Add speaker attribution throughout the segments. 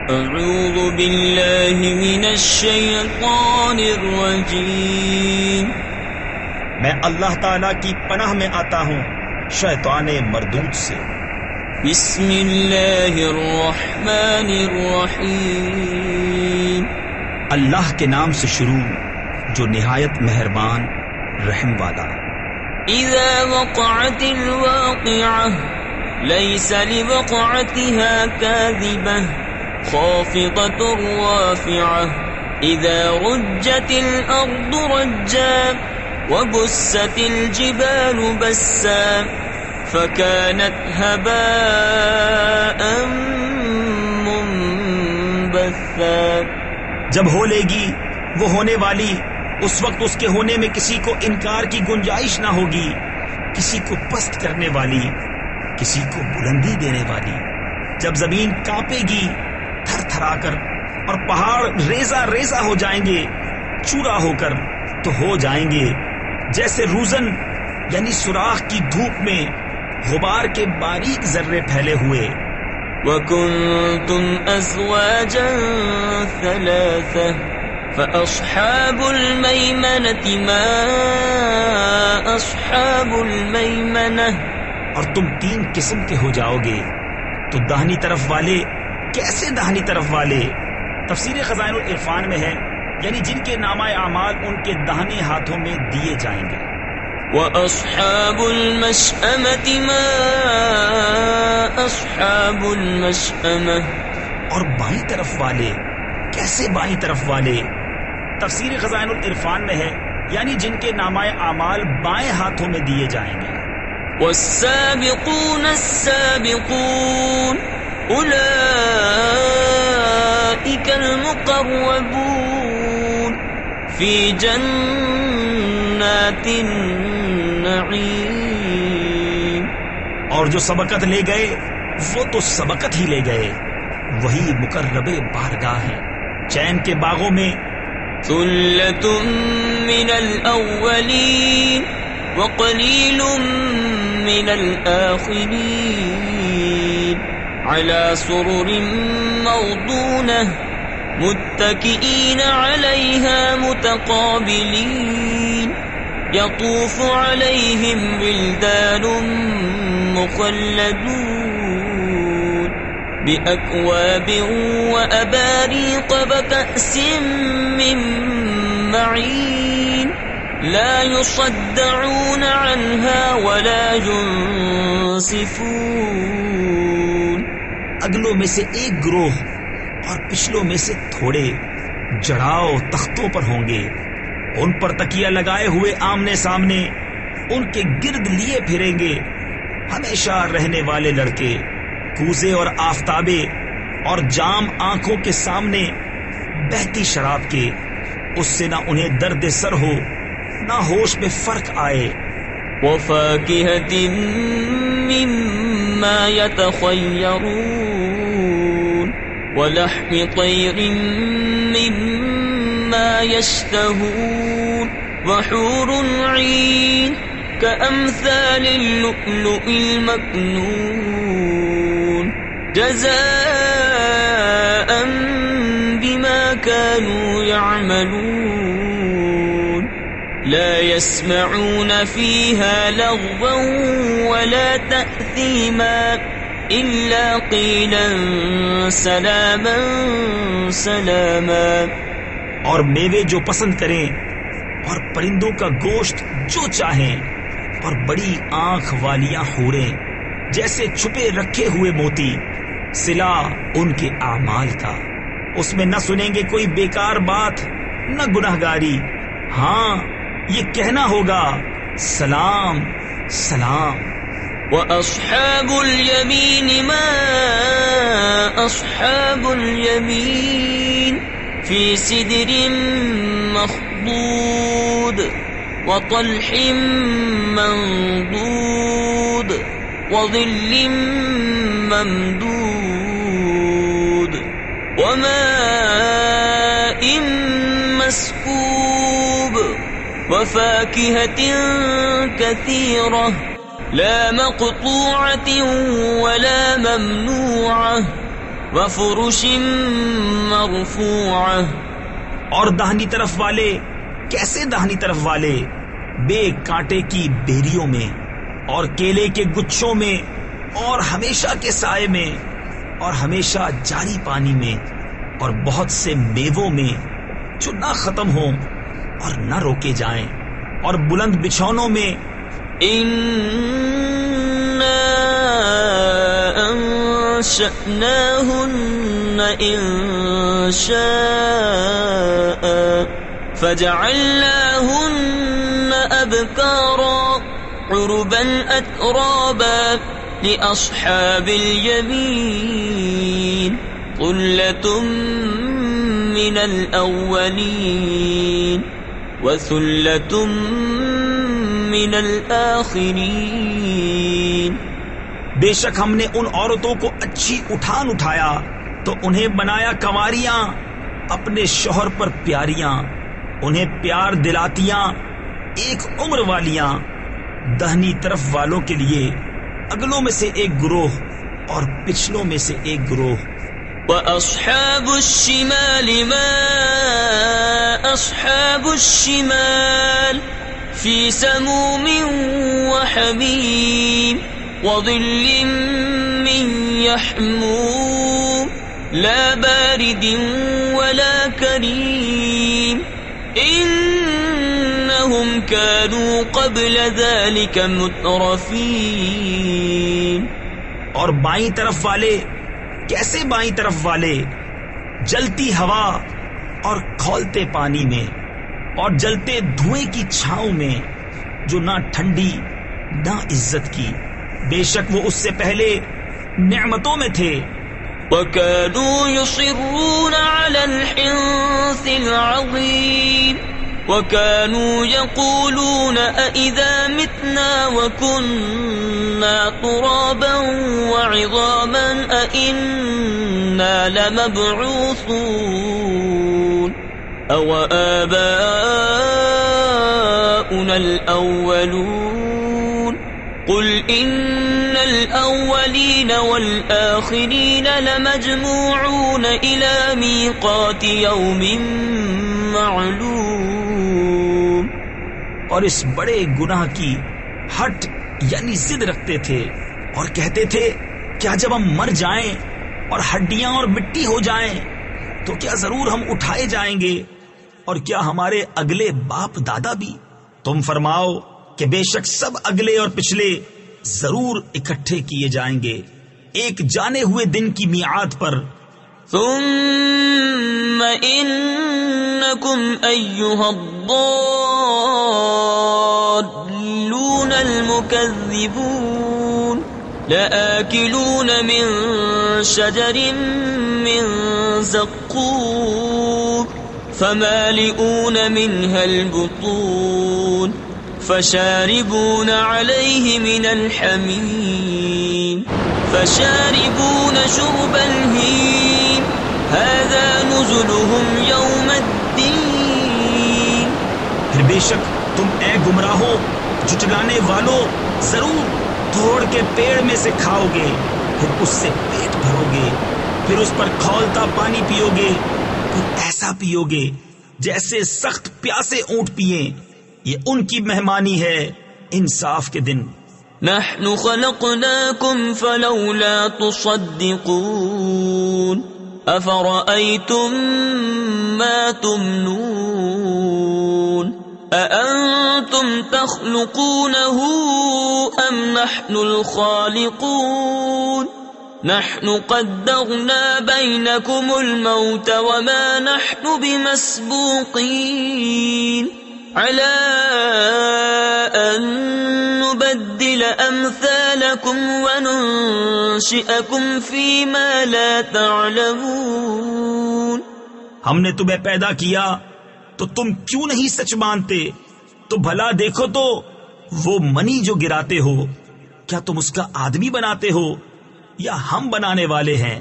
Speaker 1: اعوذ باللہ من الشیطان الرجیم،
Speaker 2: میں اللہ تعالیٰ کی پناہ میں آتا ہوں شیطان مردود سے۔
Speaker 1: بسم اللہ الرحمن الرحیم،
Speaker 2: اللہ کے نام سے شروع جو نہایت مہربان رحم والا۔
Speaker 1: اذا وقعت الواقعہ لیس لوقعتها کاذبہ خافضۃ رافعہ اذا رجت الارض رجا وبست الجبال بسا فكانت هباء منبثا۔
Speaker 2: جب ہو لے گی وہ ہونے والی، اس وقت اس کے ہونے میں کسی کو انکار کی گنجائش نہ ہوگی، کسی کو پست کرنے والی، کسی کو بلندی دینے والی۔ جب زمین کانپے گی تھر تھرا کر اور پہاڑ ریزہ ریزہ ہو جائیں گے چورا ہو کر، تو ہو جائیں گے جیسے روزن یعنی سوراخ کی دھوپ میں غبار کے باریک ذرے پھیلے ہوئے۔
Speaker 1: وَكُنْتُمْ أَزْوَاجًا ثَلَاثَةً فَأَصْحَابُ الْمَيْمَنَةِ مَا أَصْحَابُ الْمَيْمَنَةِ۔ اور تم تین قسم کے ہو جاؤ گے تو داہنی طرف والے کیسے داہنی طرف والے؟ تفسیر خزائن العرفان میں ہے یعنی جن کے نامہ اعمال ان کے داہنے ہاتھوں میں دیے جائیں گے۔ وَأَصْحَابُ الْمَشْأَمَةِ مَا أَصْحَابُ الْمَشْأَمَةِ۔
Speaker 2: اور بائیں طرف والے کیسے بائیں طرف والے؟ تفسیر خزائن العرفان میں ہے یعنی جن کے نامہ اعمال بائیں ہاتھوں میں دیے جائیں گے۔
Speaker 1: وَالسَّابِقُونَ السَّابِقُونَ أُولَئِكَ الْمُقَرَّبُونَ فِي جَنَّاتِ النَّعِيمِ۔
Speaker 2: اور جو سبقت لے گئے وہ تو سبقت ہی لے گئے، وہی مقرب بارگاہ ہیں چین کے باغوں میں۔
Speaker 1: ثُلَّةٌ مِّنَ الْأَوَّلِينَ وَقَلِيلٌ مِّنَ الْآخِرِينَ عَلَى سُرُرٍ مَّوْضُونَةٍ مُتَّكِئِينَ عَلَيْهَا مُتَقَابِلِينَ يَطُوفُ عَلَيْهِمْ وِلْدَانٌ مُّخَلَّدُونَ بِأَكْوَابٍ وَأَبَارِيقَ وَكَأْسٍ مِّن مَّعِينٍ لا يصدعون عنها ولا ينصفون۔
Speaker 2: اگلوں میں سے ایک گروہ اور پچھلوں میں سے تھوڑے جڑاؤ تختوں پر ہوں گے، ان پر تکیہ لگائے ہوئے آمنے سامنے ان کے گرد لیے پھریں گے ہمیشہ رہنے والے لڑکے، کوزے اور آفتابے اور جام آنکھوں کے سامنے بہتی شراب کے، اس سے نہ انہیں درد سر ہو نہ ہوش میں فرق آئے۔
Speaker 1: وَفَاكِهَةٍ مِّمَّا يَتَخَيَّرُونَ وَلَحْمِ طَيْرٍ مِّمَّا يَشْتَهُونَ وَحُورٌ عِينٌ كَأَمْثَالِ اللُّؤْلُؤِ الْمَكْنُونِ جَزَاءً بِمَا كَانُوا يَعْمَلُونَ لا يسمعون فيها لغوا ولا تأثيما إلا قيلا سلاما سلاما۔
Speaker 2: اور میوے جو پسند کریں اور پرندوں کا گوشت جو چاہیں، اور بڑی آنکھ والیاں حوریں جیسے چھپے رکھے ہوئے موتی، صلہ ان کے اعمال کا، اس میں نہ سنیں گے کوئی بیکار بات نہ گناہگاری، ہاں یہ کہنا ہوگا سلام سلام۔
Speaker 1: وَأَصْحَابُ الْيَمِينِ مَا أَصْحَابُ الْيَمِينِ فِي سِدْرٍ مَّخْضُودٍ وَطَلْحٍ مَّنضُودٍ وَظِلٍّ مَّمْدُودٍ وَمَاءٍ مَّسْكُوبٍ وَفَاكِهَةٍ كَثِيرَةٍ لا مقطوعة ولا ممنوعة
Speaker 3: وفرش مرفوعة.
Speaker 1: اور داہنی طرف والے کیسے داہنی طرف والے؟ بے کانٹے کی بیریوں میں اور کیلے کے گچھوں میں اور ہمیشہ کے سائے میں اور ہمیشہ جاری پانی میں اور بہت سے میووں میں جو نہ ختم ہوں اور نہ روکے جائیں اور بلند بچھونوں میں.
Speaker 3: أنشأناهن إنشاء فجعلناهن أبكارا عربا أترابا لأصحاب اليمين ثلة من الأولين وثلة من الآخرين.
Speaker 1: بے شک ہم نے ان عورتوں کو اچھی اٹھان اٹھایا تو انہیں بنایا کنواریاں اپنے شوہر پر پیاریاں، انہیں پیار دلاتیاں ایک عمر والیاں. دہنی طرف والوں کے لیے اگلوں میں سے ایک گروہ اور پچھلوں میں سے ایک گروہ.
Speaker 3: وَأَصْحَابُ الشِّمَالِ مَا أَصْحَابُ الشِّمَالِ فِي سَمُومٍ وَحَمِيمٍ وَظِلٍّ مِّن يَحْمُومٍ لَا بَارِدٍ وَلَا كَرِيمٍ إِنَّهُمْ كَانُوا قَبْلَ ذَلِكَ مُتْرَفِينَ.
Speaker 1: اور بائیں طرف والے کیسے بائیں طرف والے؟ جلتی ہوا اور کھولتے پانی میں اور جلتے دھوئیں کی چھاؤں میں جو نہ ٹھنڈی نہ عزت کی. بے شک وہ اس سے پہلے نعمتوں میں تھے.
Speaker 3: وَكَانُوا يُصِرُّونَ عَلَى الْحِنثِ الْعَظِيمِ وَكَانُوا يَقُولُونَ أَإِذَا مِتْنَا وَكُنَّا تُرَابًا وَعِظَامًا أَإِنَّا لَمَبْعُوثُونَ أَوْ آبَاؤُنَا الْأَوَّلُونَ قُلْ إِنَّ الْأَوَّلِينَ وَالْآخِرِينَ لَمَجْمُوعُونَ إِلَى مِيقَاتِ يَوْمٍ مَّعْلُومٍ.
Speaker 1: اور اس بڑے گناہ کی ہٹ یعنی ضد رکھتے تھے اور کہتے تھے کیا جب ہم مر جائیں اور ہڈیاں اور مٹی ہو جائیں تو کیا ضرور ہم اٹھائے جائیں گے، اور کیا ہمارے اگلے باپ دادا بھی؟ تم فرماؤ کہ بے شک سب اگلے اور پچھلے ضرور اکٹھے کیے جائیں گے ایک جانے ہوئے دن کی میعاد پر.
Speaker 3: ثم انکم ایھا الضالون المکذبون لآکلون من شجر من زقوم فمالئون منها البطون فشاربون عليه من الحميم فشاربون شرب الهيم هذا نزلهم يوم الدين.
Speaker 1: پھر بے شک تم اے گمراہو جھٹلانے والو ضرور توڑ کے پیڑ میں سے کھاؤ گے، پھر اس سے پیٹ بھرو گے، پھر اس پر کھولتا پانی پیو گے، پھر ایسا پیو گے جیسے سخت پیاسے اونٹ پیئیں. یہ ان کی مہمانی ہے انصاف کے دن.
Speaker 3: نحن خلقناكم فلولا تصدقون أفرأيتم ما تمنون أأنتم تخلقونه أم نحن الخالقون نحن قدرنا بينكم الموت وما نحن بمسبوقين على أن نبدل أمثالكم وننشئكم فيما لا تعلمون.
Speaker 1: ہم نے تمہیں پیدا کیا تو تم کیوں نہیں سچ مانتے؟ تو بھلا دیکھو تو وہ منی جو گراتے ہو کیا تم اس کا آدمی بناتے ہو یا ہم بنانے والے ہیں؟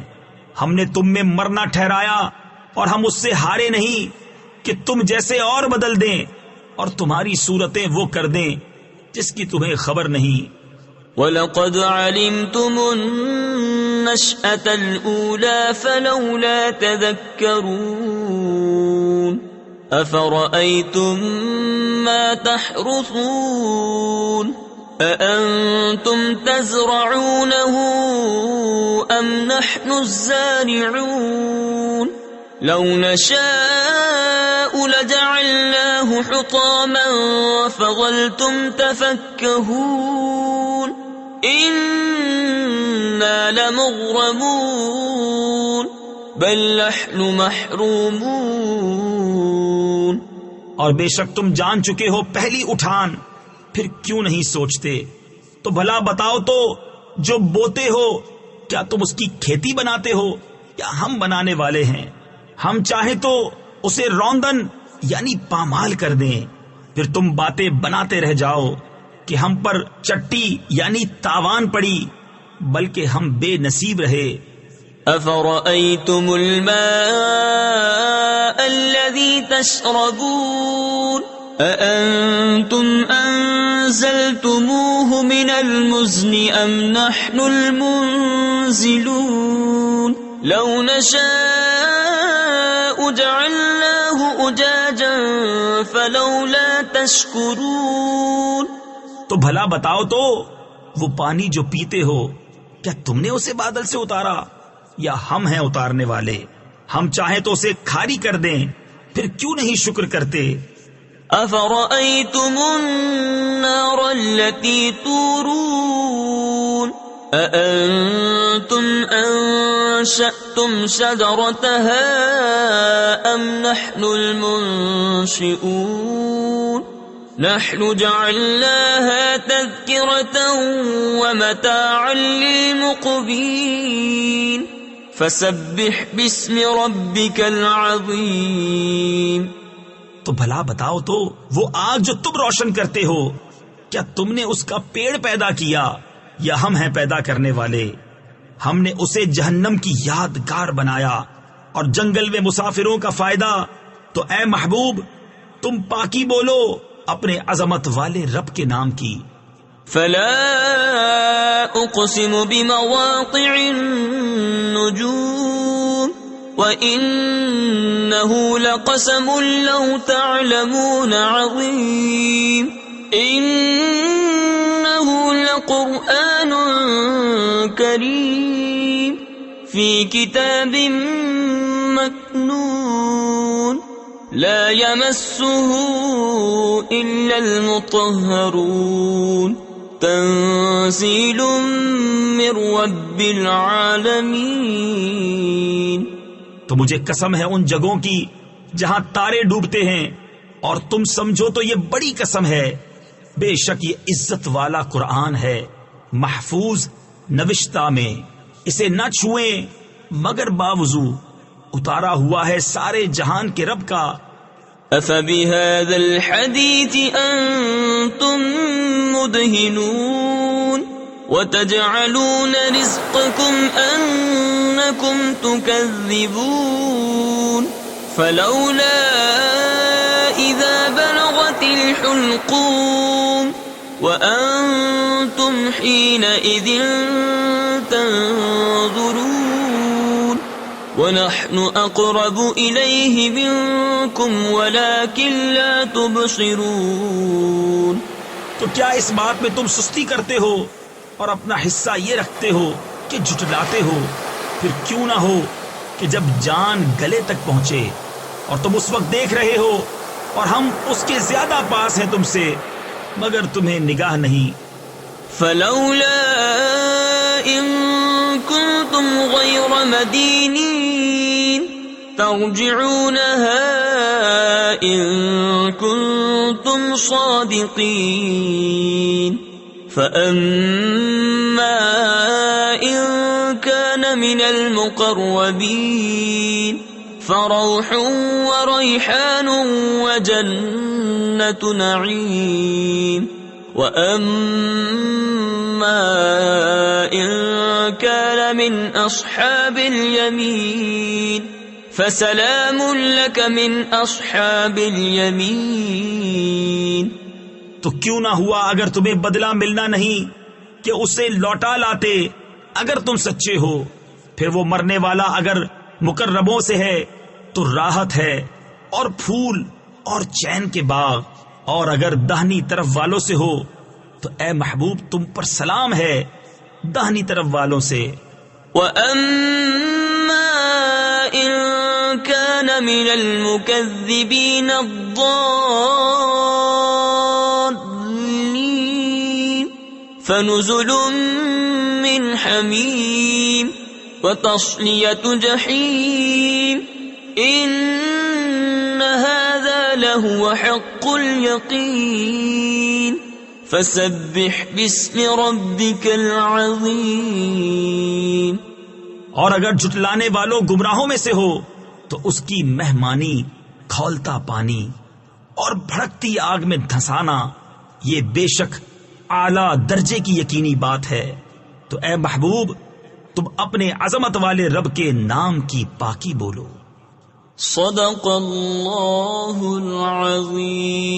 Speaker 1: ہم نے تم میں مرنا ٹھہرایا اور ہم اس سے ہارے نہیں کہ تم جیسے اور بدل دیں اور تمہاری صورتیں وہ کر دیں جس کی تمہیں خبر نہیں.
Speaker 3: وَلَقَدْ عَلِمْتُمُ النشأة الأولى فلولا تذكرون أفرأيتم ما تحرثون أأنتم تزرعونه أم نحن الزارعون لو نشاء لجعلناه حطاما فظلتم تفكهون إنا لمغرمون بل نحن محرومون.
Speaker 1: اور بے شک تم جان چکے ہو پہلی اٹھان، پھر کیوں نہیں سوچتے؟ تو بھلا بتاؤ تو جو بوتے ہو کیا تم اس کی کھیتی بناتے ہو یا ہم بنانے والے ہیں؟ ہم چاہیں تو اسے روندن یعنی پامال کر دیں، پھر تم باتیں بناتے رہ جاؤ کہ ہم پر چٹی یعنی تاوان پڑی، بلکہ ہم بے نصیب رہے.
Speaker 3: أفرأيتم الماء الذي تشربون أأنتم أنزلتموه من المزن أم نحن المنزلون لو نشاء جعلناه أجاجا فلولا تشكرون.
Speaker 1: تو بھلا بتاؤ تو وہ پانی جو پیتے ہو کیا تم نے اسے بادل سے اتارا یا ہم ہیں اتارنے والے؟ ہم چاہیں تو اسے کھاری کر دیں، پھر کیوں نہیں شکر کرتے؟
Speaker 3: أفرأيتم النار التي تورون أأنتم أنشأتم شجرتها أم نحن المنشئون نحن جعلناها تذكرة ومتاعا للمقوين فسبح باسم ربك العظيم.
Speaker 1: تو بھلا بتاؤ تو وہ آگ جو تم روشن کرتے ہو کیا تم نے اس کا پیڑ پیدا کیا یا ہم ہیں پیدا کرنے والے؟ ہم نے اسے جہنم کی یادگار بنایا اور جنگل میں مسافروں کا فائدہ. تو اے محبوب تم پاکی بولو اپنے عظمت والے رب کے نام کی.
Speaker 3: فلا اقسم بمواقع النجوم وإنه لقسم لو تعلمون عظيم إنه لقرآن كريم في كتاب مكنون لا يمسه إلا المطهرون تنزيل من رب العالمين.
Speaker 1: تو مجھے قسم ہے ان جگہوں کی جہاں تارے ڈوبتے ہیں، اور تم سمجھو تو یہ بڑی قسم ہے. بے شک یہ عزت والا قرآن ہے، محفوظ نوشتہ میں، اسے نہ چھوئیں مگر باوضو، اتارا ہوا ہے سارے جہان کے رب کا.
Speaker 3: أفبهذا الحديث أنتم مدهنون وتجعلون رزقكم أنكم تكذبون فلولا إذا بلغت الحلقوم وأنتم حينئذ تنظرون ونحن أقرب إليه منكم ولكن لا تبصرون.
Speaker 1: تو کیا اس بات میں تم سستی کرتے ہو اور اپنا حصہ یہ رکھتے ہو کہ جھٹلاتے ہو؟ پھر کیوں نہ ہو کہ جب جان گلے تک پہنچے اور تم اس وقت دیکھ رہے ہو اور ہم اس کے زیادہ پاس ہیں تم سے مگر تمہیں نگاہ نہیں.
Speaker 3: فلولا إن كنتم غير مدينين ترجعونها إن كنتم صادقين فأما إن كان من المقربين فروح وريحان وجنة نعيم وأما إن كان من أصحاب اليمين فسلام لك من أصحاب اليمين.
Speaker 1: تو کیوں نہ ہوا اگر تمہیں بدلہ ملنا نہیں کہ اسے لوٹا لاتے اگر تم سچے ہو پھر وہ مرنے والا اگر مقربوں سے ہے تو راحت ہے اور پھول اور چین کے باغ، اور اگر داہنی طرف والوں سے ہو تو اے محبوب تم پر سلام ہے داہنی طرف والوں سے۔
Speaker 3: وَأَمَّا إِن كَانَ مِنَ الْمُكَذِّبِينَ الضَّالِّينَ فَنُزُلٌ مِّنْ حَمِيمٍ وَتَصْلِيَةُ جَحِيمٍ إِنَّ هَذَا لَهُوَ حَقُّ الْيَقِينِ فَسَبِّحْ بِاسْمِ رَبِّكَ الْعَظِيمِ۔
Speaker 1: اور اگر جھٹلانے والوں گمراہوں میں سے ہو تو اس کی مہمانی، کھولتا پانی اور بھڑکتی آگ میں دھنسانا یہ بے شک اعلیٰ درجے کی یقینی بات ہے۔ تو اے محبوب تم اپنے عظمت والے رب کے نام کی پاکی بولو۔
Speaker 3: صدق اللہ العظیم۔